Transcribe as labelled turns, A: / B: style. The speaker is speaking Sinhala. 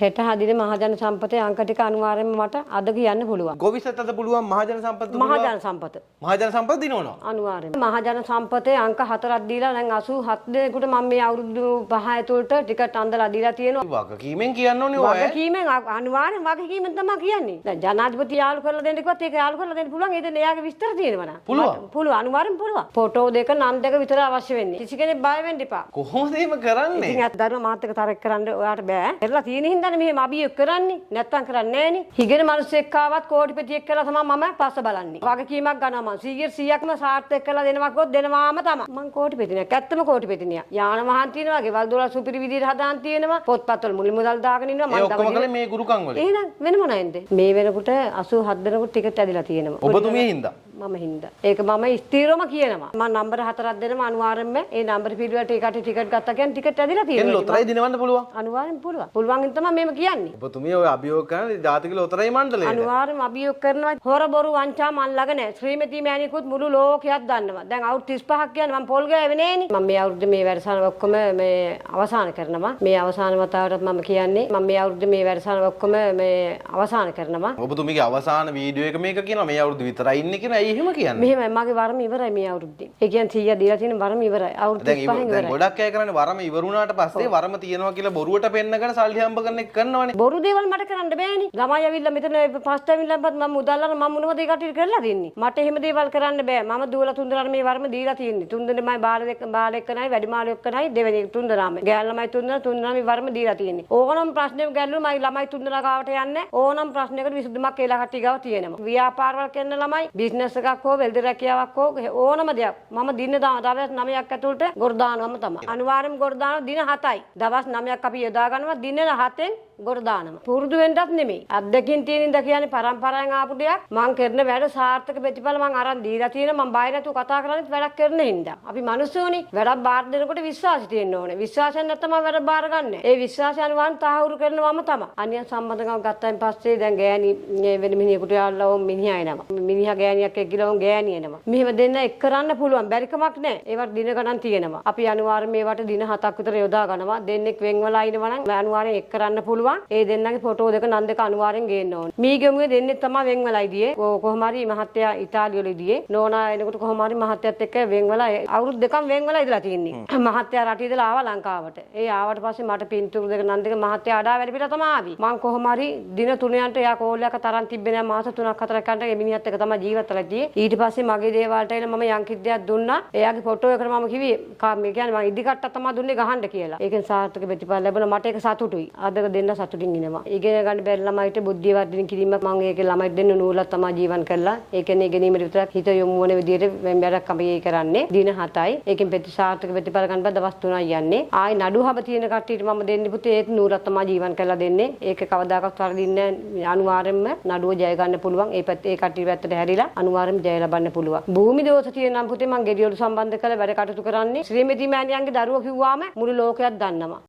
A: හෙට හදින මහජන සම්පතේ අංක ටික අනිවාර්යයෙන්ම මට අද කියන්න පුළුවන්.
B: ගොවිසත් අද පුළුවන් මහජන සම්පත
A: මහජන සම්පත.
B: මහජන සම්පත දිනවනවා.
A: අනිවාර්යයෙන්ම. මහජන සම්පතේ අංක 4ක් දීලා දැන් 87 දෙනෙකුට මම මේ අවුරුදු 5 ඇතුළත ටිකට් අන්දලා දීලා තියෙනවා.
B: වගකීමෙන් කියන්න ඕනේ ඔය.
A: වගකීමෙන් අනිවාර්යෙන් වගකීමෙන් තමයි කියන්නේ. දැන් ජනාධිපති යාළු කරලා දෙන්න කිව්වත් ඒක යාළු කරලා දෙන්න පුළුවන්. ඒ දෙන්න එයාගේ විස්තර තියෙනවා නා. පුළුවන් අනිවාර්යෙන් පුළුවන්. ෆොටෝ දෙක නම් දෙක විතර අවශ්‍ය වෙන්නේ. කිසි කෙනෙක් බය වෙන්න එපා.
B: කොහොමද එහෙම කරන්නේ?
A: ඉතින් අත් දරුවා මාත් එක්ක තරක් කරන්න ඔයාට බෑ. කරලා තියෙන හින්දානේ මෙහෙම අභියෝග කරන්නේ. නැත්තම් කරන්නේ නෑනේ. හිගෙන මිනිස්සෙක් ආවත් කෝටිපතියෙක් කියලා තමයි මම පස්ස බලන්නේ. වගකීමක් ගන්නවා මම 100%ක්ම සාර්ථක කරලා දෙනවා කිව්වොත් දෙනවාම තමයි. මං කෝටිපතිනියක්. ඇත්තම කෝටිපතිනියක්. යාන වාහන තියෙනවා, ගෙවල් දොරවල් සුපිරි විදිහට හදාන් තියෙනවා. පොත්පත්වල මුලි මුදල් දාගෙන ඉන්නවා.
B: මම ඔක්කොම කලේ මේ ගුරුකම් වල.
A: එහෙනම් වෙන මොනයින්ද? මේ වෙනකොට 87 දෙනෙකුට ටිකට් ඇදිලා තියෙනවා.
B: ඔබතුමිය හින්දා.
A: මම හින්දා. ඒක මම ස්ථිරවම කියනවා. මම නම්බර 4ක් දෙනවා අනිවාර්යෙන්ම. ඒ නම්බර පිළිවෙලට ඒකට ටිකට් ගත්තා කියන්නේ ටිකට් ඇදිලා තියෙනවා.
B: එන්න ලොතරැයි දිනවන්න පුළුවන්.
A: අනිවාර්යෙන් පුළුවන්. පුළුවන් තමයි මේව කියන්නේ.
B: ඔබතුමිය ඔය අභියෝග කරන ජාතික ලොතරැයි මණ්ඩලයට.
A: අනිවාර්යෙන්ම අභියෝග කරනවා. හොර බොරු වංචා මන් ළඟ නැහැ. ශ්‍රීමති මෑණියකුත් මුළු ලෝකයක් දන්නවා. දැන් අවුරුදු 35ක් කියන්නේ මම පොල් ගෑවේ නෑනේ. මම මේ අවුරුද්ද මේ වැඩසටහන ඔක්කොම මේ අවසන් කරනවා. මේ අවසාන වතාවටත් මම කියන්නේ මම මේ අවුරුද්ද මේ වැඩසටහන ඔක්කොම මේ අවසන් කරනවා.
B: ඔබතුමියගේ අවසාන වීඩියෝ එක මේක කියනවා මේ අවුරුද්ද විතරයි ඉන්නේ කියන ඇයි එහෙම කියන්නේ?
A: මෙහෙමයි මගේ වරම ඉවරයි මේ අවුරුද්දේ. ඒ කියන්නේ 100 දීලා තියෙන වරම ඉවරයි. අවුරුදු 35 ඉවරයි.
B: දැන් ගොඩක් අය කරන්නේ වරම ඉවරුණාට පස්සේ වරම තියනවා කියලා බොරුවට පෙන්නගෙන සල්ලි හම්බ කරන එක කරනවනේ.
A: බොරු දේවල් මට කරන්න බෑනේ. ළමයි ඇවිල්ලා මෙතන පස්ට ඇවිල්ලාපත් මම මුදල්ලා මම මොනවද ඒ කටයුතු කරලා දෙන්නේ. මට එහෙම දේවල් කරන්න බෑ. මම දුවලා තුන්දෙනාට මේ වරම දීලා තියෙන්නේ. තුන්දෙනාමයි බාල එක්කනයි වැඩිමාළු එක්කනයි දෙවෙනි තුන්දෙනාම. ගෑල් ළමයි තුන්දෙනා මේ වරම දීලා තියෙන්නේ. ඕනම ප්‍රශ්නයක් ගැල්ලුවා මයි ළමයි තුන්දෙනා ගාවට යන්නේ. ඕනම ප්‍රශ්නයකට විසඳුමක් ඒලා කට්ටිය ගාව තියෙනවා. ව්‍යාපාරවල කරන ළමයි බිස්නස් එකක් හෝ වෙල්ද රැකියාවක් හෝ ඕනම දෙයක් මම දින දවස් 9ක් ඇතුළත ගොඩ දානවම තමයි. අනිවාර්යෙන්ම ගොඩ දානවා දින 7යි. දවස් 9ක් අපි යොදා ගන්නවා දින 7ෙන් ගොඩ දානවා. පුරුදු වෙන්නත් නෙමෙයි. අත්දැකීම් තියෙනින්ද කියන්නේ පරම්පරාවෙන් ආපු දෙයක්. මං කරන වැඩ සාර්ථක ප්‍රතිඵල මං අරන් දීලා තියෙනවා. මං බය නැතුව කතා කරන්නේ වැඩක් කරන හින්දා. අපි මිනිස්සුනේ වැඩක් බාර දෙනකොට විශ්වාසය තියෙන්න ඕනේ. විශ්වාසයෙන් නැත්නම් මම වැඩ බාර ගන්නෑ. ඒ විශ්වාසය අනුවන් තහවුරු කරනවම තමයි. අනියන් සම්බන්ධකම් ගත්තයින් පස්සේ දැන් ගෑණි වෙන මිනිහෙකුට යාළුවා ඕම් මිනිහා එනවා. මිනිහා ගෑණියක් එක්කලා ඕම් ගෑණි එනවා. මෙහෙම දෙන්න එක් කරන්න පුළුවන්. බැරි කමක් නැහැ. ඒවට දින ගණන් තියෙනවා. අපි අනිවාර්යයෙන් මේවට දින 7ක් විතර යොදා ගන්නවා. දෙන්නෙක් වෙන් වෙලා ඉනවා නම් අනිවාර්යෙන් එක් කරන්න පුළුවන්. ඒ දෙන්නගේ ෆොටෝ දෙක නම් දෙක අනිවාර්යෙන් ගේන්න ඕනේ. මීගමුවේ දෙන්නෙක් තමයි වෙන් වෙලා ඉදියේ. කොහොම හරි මහත්තයා ඉතාලිය වල ඉදියේ. නෝනා එනකොට කොහොම හරි මහත්තයත් එක්ක වෙන් වෙලා අවුරුදු දෙකක් වෙන් වෙලා ඉඳලා තියෙන්නේ. මහත්තයා රටේ ඉඳලා ආවා ලංකාවට. ඒ ආවට පස්සේ මට පින්තූරු දෙක නම් දෙක මහත්තයා අඩා වැඩ පිට තමයි ආවි. මං කොහොම හරි දින 3කට එයා කෝල් එකක් තරම් තිබ්බේ නෑ. මාස 3ක් 4ක් යනට මිනිහත් එක්ක තමයි ජීවත් වෙලා ඉදියේ. ඊට පස්සේ මගේ දේවල්ට එන මම යන්කිද්දයක් දුන්නා. එයාගේ ෆොටෝ එකට මම කිව්වේ මේ කියන්නේ මම ඉදි කට්ටක් තමයි දුන්නේ ගහන්න කියලා. ඒකෙන් සාර්ථක ප්‍රතිඵල ලැබුණා. මට ඒක සතුටුයි. අදක දෙන්න සතුටින් ඉනවා. ඉගෙන ගන්න බැරි ළමයිට බුද්ධිය වර්ධනය කිරීමක් මම ඒකේ ළමයිට දෙන්න නූලක් තමයි ජීවන් කරලා. ඒ කියන්නේ ඉගෙනීමට විතරක් හිත යොමු වෙන විදිහට වැඩක් අපි කරන්නේ. දින 7යි. ඒකෙන් සාර්ථක ප්‍රතිඵල ගන්න බෑ දවස් 3යි යන්නේ. ආයි නඩුහබ තියෙන කට්ටියට මම දෙන්නේ පුතේ ඒත් නූලක් තමයි ජීවන් කරලා දෙන්නේ. ඒක කවදාකවත් වරදින්නේ නැහැ. අනිවාර්යෙන්ම නඩුව ජය ගන්න පුළුවන්. ඒ කට්ටිය පැත්තට හැරිලා අනිවාර්යෙන්ම ජය ලබන්න පුළුවන්. භූමි දෝෂ තියෙන නම් පුතේ මම ගෙඩියොල සම්බන්ධ කරලා වැඩ කටයුතු කරන්නේ. ශ්‍රීමති මෑණියන්ගේ දරුවෝ කිව්වාම මුළු ලෝකයක් දන්නවා.